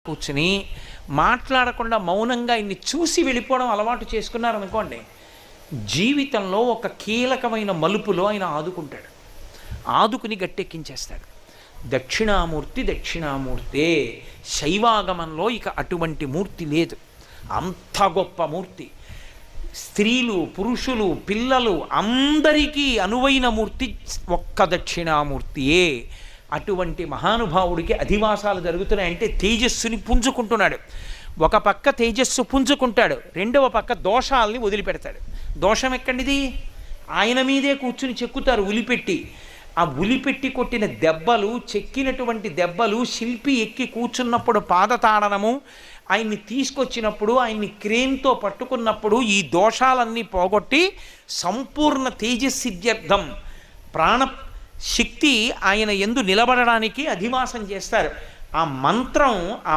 కూర్చుని మాట్లాడకుండా మౌనంగా ఇన్ని చూసి వెళ్ళిపోవడం అలవాటు చేసుకున్నారనుకోండి, జీవితంలో ఒక కీలకమైన మలుపులో ఆయన ఆదుకుంటాడు. ఆదుకుని గట్టెక్కించేస్తాడు. దక్షిణామూర్తి దక్షిణామూర్తే. శైవాగమంలో ఇక అటువంటి మూర్తి లేదు. అంత గొప్ప మూర్తి. స్త్రీలు, పురుషులు, పిల్లలు అందరికీ అనువైన మూర్తి ఒక్క దక్షిణామూర్తియే. అటువంటి మహానుభావుడికి అధివాసాలు జరుగుతున్నాయంటే తేజస్సుని పుంజుకుంటున్నాడు. ఒక పక్క తేజస్సు పుంజుకుంటాడు, రెండవ పక్క దోషాలని వదిలిపెడతాడు. దోషం ఎక్కడిది? ఆయన మీదే కూర్చుని చెక్కుతారు ఉలిపెట్టి. ఆ ఉలిపెట్టి కొట్టిన దెబ్బలు, చెక్కినటువంటి దెబ్బలు, శిల్పి ఎక్కి కూర్చున్నప్పుడు పాదతాడనము, ఆయన్ని తీసుకొచ్చినప్పుడు, ఆయన్ని క్రేన్తో పట్టుకున్నప్పుడు ఈ దోషాలన్నీ పోగొట్టి సంపూర్ణ తేజస్సిద్ధ్యర్థం ప్రాణ శక్తి ఆయన యందు నిలబడడానికి అధివాసం చేస్తారు. ఆ మంత్రం, ఆ